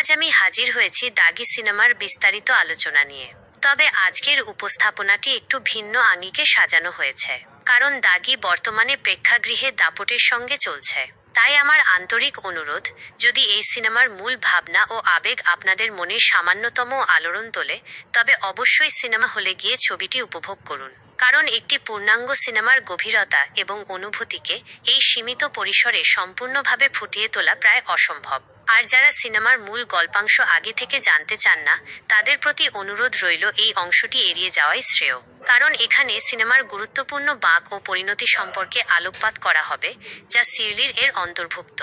আজ আমি হাজির হয়েছি দাগি সিনেমার বিস্তারিত আলোচনা নিয়ে। তবে আজকের উপস্থাপনাটি একটু ভিন্ন আঙ্গিকে সাজানো হয়েছে, কারণ দাগি বর্তমানে প্রেক্ষাগৃহে দাপটের সঙ্গে চলছে। তাই আমার আন্তরিক অনুরোধ, যদি এই সিনেমার মূল ভাবনা ও আবেগ আপনাদের মনে সামান্যতম আলোড়ন তোলে, তবে অবশ্যই সিনেমা হলে গিয়ে ছবিটি উপভোগ করুন। কারণ একটি পূর্ণাঙ্গ সিনেমার গভীরতা এবং অনুভূতিকে এই সীমিত পরিসরে সম্পূর্ণভাবে ফুটিয়ে তোলা প্রায় অসম্ভব। আর যারা সিনেমার মূল গল্পাংশ আগে থেকে জানতে চান না, তাদের প্রতি অনুরোধ রইল এই অংশটি এড়িয়ে যাওয়াই শ্রেয়। কারণ এখানে সিনেমার গুরুত্বপূর্ণ বাঁক ও পরিণতি সম্পর্কে আলোকপাত করা হবে, যা সিরিজের এর অন্তর্ভুক্ত।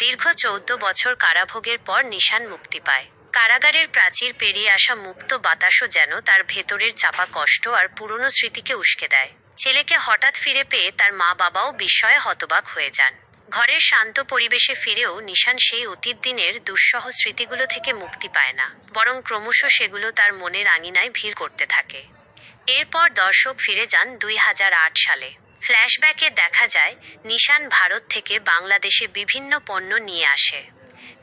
দীর্ঘ 14 বছর কারাভোগের পর নিশান মুক্তি পায়। কারাগারের প্রাচীর পেরিয়ে আসা মুক্ত বাতাসও যেন তার ভেতরের চাপা কষ্ট আর পুরনো স্মৃতিকে উস্কে দেয়। ছেলেকে হঠাৎ ফিরে পেয়ে তার মা বাবাও বিস্ময়ে হতবাক হয়ে যান। ঘরের শান্ত পরিবেশে ফিরেও নিশান সেই অতীত দিনের দুঃসহ স্মৃতিগুলো থেকে মুক্তি পায় না, বরং ক্রমশ সেগুলো তার মনের আঙিনায় ভিড় করতে থাকে। এরপর দর্শক ফিরে যান 2008 সালে। ফ্ল্যাশব্যাকে দেখা যায় নিশান ভারত থেকে বাংলাদেশে বিভিন্ন পণ্য নিয়ে আসে।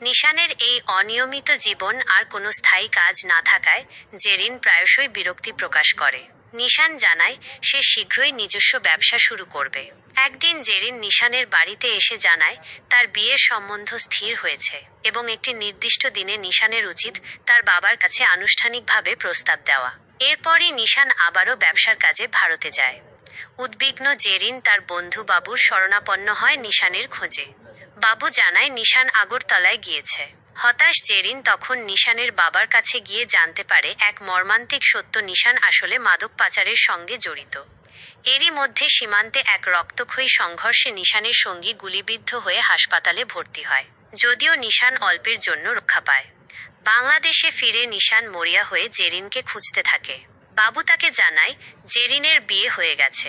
নিশানের এই অনিয়মিত জীবন আর কোনো স্থায়ী কাজ না থাকায় জেরিন প্রায়শই বিরক্তি প্রকাশ করে। নিশান জানায় সে শীঘ্রই নিজস্ব ব্যবসা শুরু করবে। একদিন জেরিন নিশানের বাড়িতে এসে জানায় তার বিয়ের সম্বন্ধ স্থির হয়েছে এবং একটি নির্দিষ্ট দিনে নিশানের উচিত তার বাবার কাছে আনুষ্ঠানিকভাবে প্রস্তাব দেওয়া। এরপরই নিশান আবারও ব্যবসার কাজে ভারতে যায়। উদ্বিগ্ন জেরিন তার বন্ধু বাবুর শরণাপন্ন হয় নিশানের খোঁজে। বাবু জানায় নিশান আগরতলায় গিয়েছে। হতাশ জেরিন তখন নিশানের বাবার কাছে গিয়ে জানতে পারে এক মর্মান্তিক সত্য, নিশান আসলে মাদক পাচারের সঙ্গে জড়িত। এরই মধ্যে সীমান্তে এক রক্তক্ষয়ী সংঘর্ষে নিশানের সঙ্গী গুলিবিদ্ধ হয়ে হাসপাতালে ভর্তি হয়, যদিও নিশান অল্পের জন্য রক্ষা পায়। বাংলাদেশে ফিরে নিশান মরিয়া হয়ে জেরিনকে খুঁজতে থাকে। বাবু তাকে জানায় জেরিনের বিয়ে হয়ে গেছে।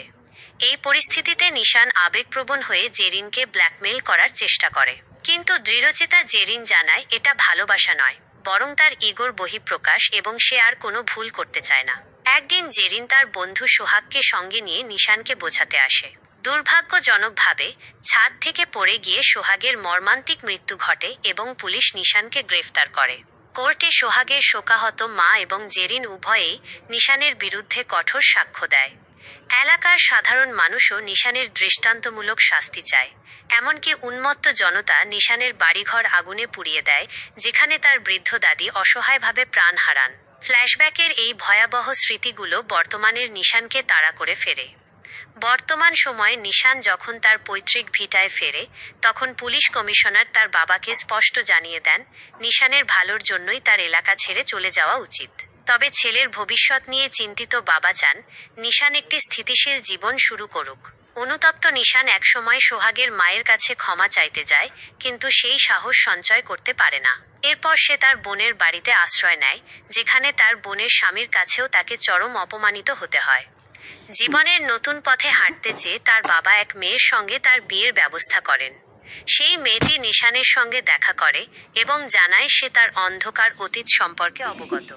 এই পরিস্থিতিতে নিশান আবেগপ্রবণ হয়ে জেরিনকে ব্ল্যাকমেইল করার চেষ্টা করে, কিন্তু দৃঢ়চেতা জেরিন জানায় এটা ভালোবাসা নয়, বরং তার ইগোর বহিঃপ্রকাশ এবং সে আর কোনো ভুল করতে চায় না। একদিন জেরিন তার বন্ধু সোহাগকে সঙ্গে নিয়ে নিশানকে বোঝাতে আসে। দুর্ভাগ্যজনকভাবে ছাদ থেকে পড়ে গিয়ে সোহাগের মর্মান্তিক মৃত্যু ঘটে এবং পুলিশ নিশানকে গ্রেফতার করে। কোর্টে সোহাগের শোকাহত মা এবং জেরিন উভয়েই নিশানের বিরুদ্ধে কঠোর সাক্ষ্য দেয়। এলাকার সাধারণ মানুষও নিশানের দৃষ্টান্তমূলক শাস্তি চায়। এমনকি উন্মত্ত জনতা নিশানের বাড়িঘর আগুনে পুড়িয়ে দেয়, যেখানে তার বৃদ্ধ দাদি অসহায়ভাবে প্রাণ হারান। ফ্ল্যাশব্যাকের এই ভয়াবহ স্মৃতিগুলো বর্তমানের নিশানকে তাড়া করে ফেরে। বর্তমান সময়ে নিশান যখন তার পৈতৃক ভিটায় ফেরে, তখন পুলিশ কমিশনার তার বাবাকে স্পষ্ট জানিয়ে দেন নিশানের ভালোর জন্যই তার এলাকা ছেড়ে চলে যাওয়া উচিত। তবে ছেলের ভবিষ্যৎ নিয়ে চিন্তিত বাবা চান নিশান একটি স্থিতিশীল জীবন শুরু করুক। অনুতপ্ত নিশান একসময় সোহাগের মায়ের কাছে ক্ষমা চাইতে যায়, কিন্তু সেই সাহস সঞ্চয় করতে পারে না। এরপর সে তার বোনের বাড়িতে আশ্রয় নেয়, যেখানে তার বোনের স্বামীর কাছেও তাকে চরম অপমানিত হতে হয়। জীবনের নতুন পথে হাঁটতে চেয়ে তার বাবা এক মেয়ের সঙ্গে তার বিয়ের ব্যবস্থা করেন। সেই মেয়েটি নিশানের সঙ্গে দেখা করে এবং জানায় সে তার অন্ধকার অতীত সম্পর্কে অবগত।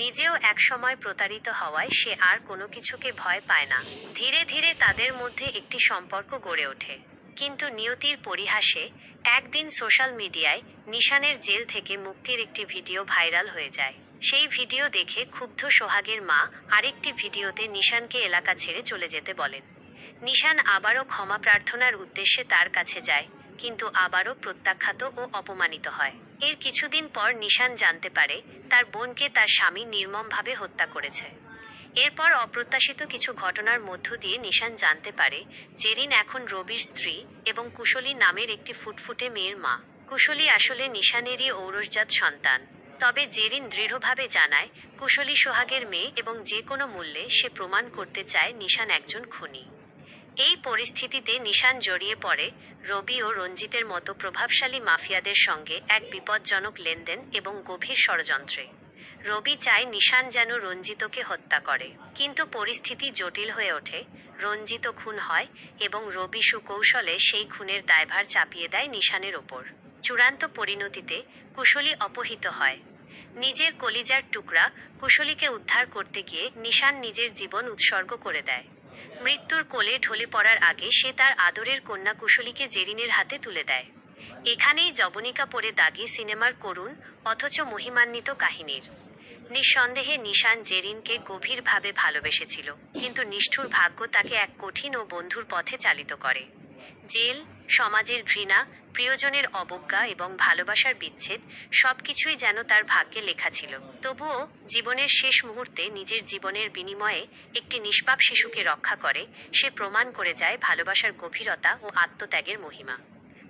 নিজেও একসময় প্রতারিত হওয়ায় সে আর কোনো কিছুকে ভয় পায় না। ধীরে ধীরে তাদের মধ্যে একটি সম্পর্ক গড়ে ওঠে। কিন্তু নিয়তির পরিহাসে একদিন সোশ্যাল মিডিয়ায় নিশানের জেল থেকে মুক্তির একটি ভিডিও ভাইরাল হয়ে যায়। সেই ভিডিও দেখে ক্ষুব্ধ সোহাগের মা আরেকটি ভিডিওতে নিশানকে এলাকা ছেড়ে চলে যেতে বলেন। নিশান আবারও ক্ষমা প্রার্থনার উদ্দেশ্যে তার কাছে যায়, কিন্তু আবারও প্রত্যাখ্যাত ও অপমানিত হয়। এর কিছুদিন পর নিশান জানতে পারে তার বোনকে তার স্বামী নির্মমভাবে হত্যা করেছে। এরপর অপ্রত্যাশিত কিছু ঘটনার মধ্য দিয়ে নিশান জানতে পারে জেরিন এখন রবির স্ত্রী এবং কুশলী নামের একটি ফুটফুটে মেয়ের মা। কুশলী আসলে নিশানেরই ঔরসজাত সন্তান। তবে জেরিন দৃঢ়ভাবে জানায় কুশলী সোহাগের মেয়ে এবং যে কোনো মূল্যে সে প্রমাণ করতে চায় নিশান একজন খুনি। এই পরিস্থিতিতে নিশান জড়িয়ে পড়ে রবি ও রঞ্জিতের মতো প্রভাবশালী মাফিয়াদের সঙ্গে এক বিপজ্জনক লেনদেন এবং গভীর ষড়যন্ত্রে। রবি চায় নিশান যেন রঞ্জিতকে হত্যা করে, কিন্তু পরিস্থিতি জটিল হয়ে ওঠে। রঞ্জিত খুন হয় এবং রবি সুকৌশলে সেই খুনের দায়ভার চাপিয়ে দেয় নিশানের ওপর। চূড়ান্ত পরিণতিতে কুশলী অপহৃত হয়। নিজের কলিজার টুকরা কুশলীকে উদ্ধার করতে গিয়ে নিশান নিজের জীবন উৎসর্গ করে দেয়। মৃত্যুর কোলে ঢলে পড়ার আগে সে তার আদরের কন্যা কুশলীকে জেরিনের হাতে তুলে দেয়। এখানেই জবনিকা পড়ে দাগি সিনেমার করুণ অথচ মহিমান্বিত কাহিনীর। নিঃসন্দেহে নিশান জেরিনকে গভীরভাবে ভালোবেসেছিল, কিন্তু নিষ্ঠুর ভাগ্য তাকে এক কঠিন ও বন্ধুর পথে চালিত করে। জেল, সমাজের ঘৃণা, প্রিয়জনের অবজ্ঞা এবং ভালোবাসার বিচ্ছেদ সবকিছুই যেন তার ভাগ্যে লেখা ছিল। তবুও জীবনের শেষ মুহূর্তে নিজের জীবনের বিনিময়ে একটি নিষ্পাপ শিশুকে রক্ষা করে সে প্রমাণ করে যায় ভালোবাসার গভীরতা ও আত্মত্যাগের মহিমা।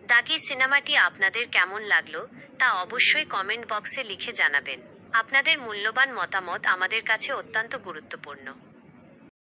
দাগি সিনেমাটি আপনাদের কেমন লাগলো তা অবশ্যই কমেন্ট বক্সে লিখে জানাবেন। আপনাদের মূল্যবান মতামত আমাদের কাছে অত্যন্ত গুরুত্বপূর্ণ।